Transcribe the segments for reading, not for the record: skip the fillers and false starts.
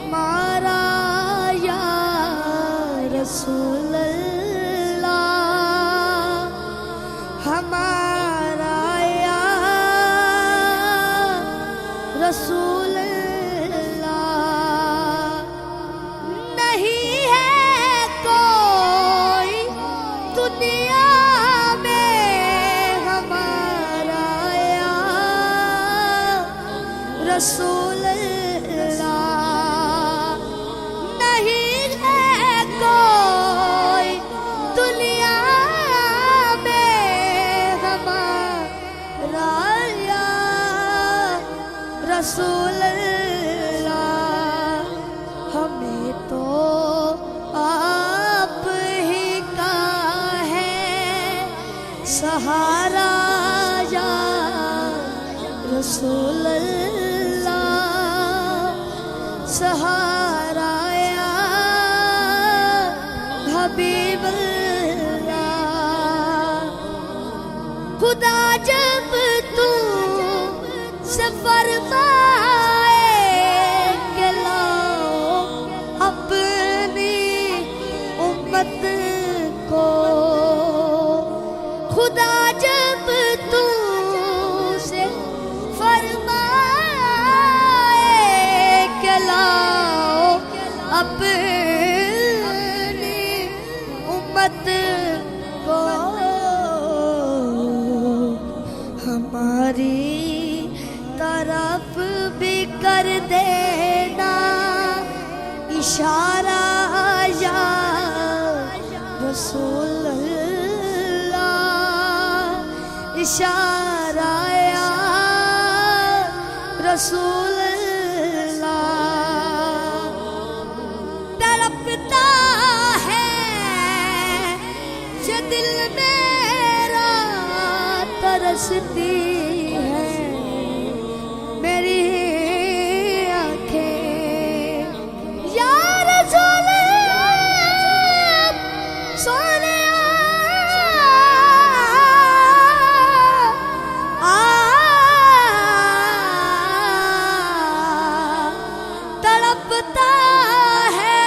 ہمارا یا رسول اللہ، ہمارا یا رسول اللہ، نہیں ہے کوئی دنیا میں ہمارا یا رسول اللہ، نہیں ہے کوئی دنیا میں ہمارا یا رسول اللہ، ہمیں تو آپ ہی کا ہے سہارا یا رسول اللہ، سہارا یا حبیب اللہ۔ خدا جب تو سے فرمائے کہ لاؤ اپنی امت کو، خدا جب تو سے فرمائے کہ لاؤ اپنی امت کو، ہماری طرف بھی کر دینا اشارہ یا رسول اللہ، اشارہ یا رسول اللہ۔ تڑپتا ہے یہ دل میرا، ترستی ہے میری آنکھیں یا رسول سونیا، تڑپتا ہے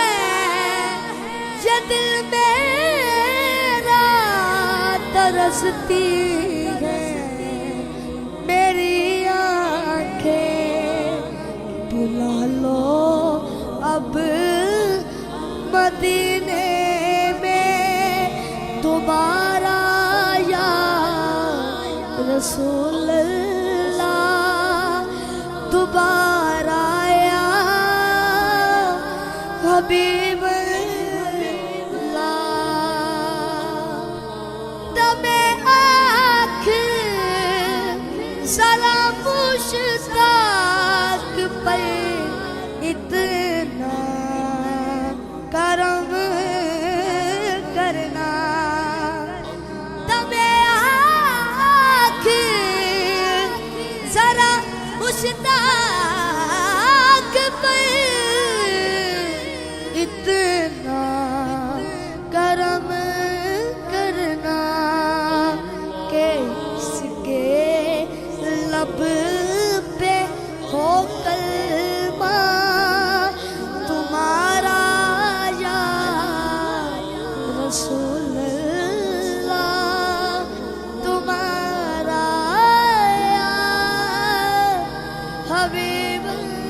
یہ دل میرا، ترستی ہے میری آنکھیں، بلا لو اب مدینے میں دوبارہ یا رسول اللہ، دوبارہ یا حبیب اللہ۔ دم آنکھ سلام مشتاق پر اتنا کرم کرنا، دم آنکھ ذرا مشتاق پر اتنا کرم کرنا کہ اس کے لب پہ ہو کلمہ تمہارا یا رسول اللہ، تمہارا یا حبیب اللہ۔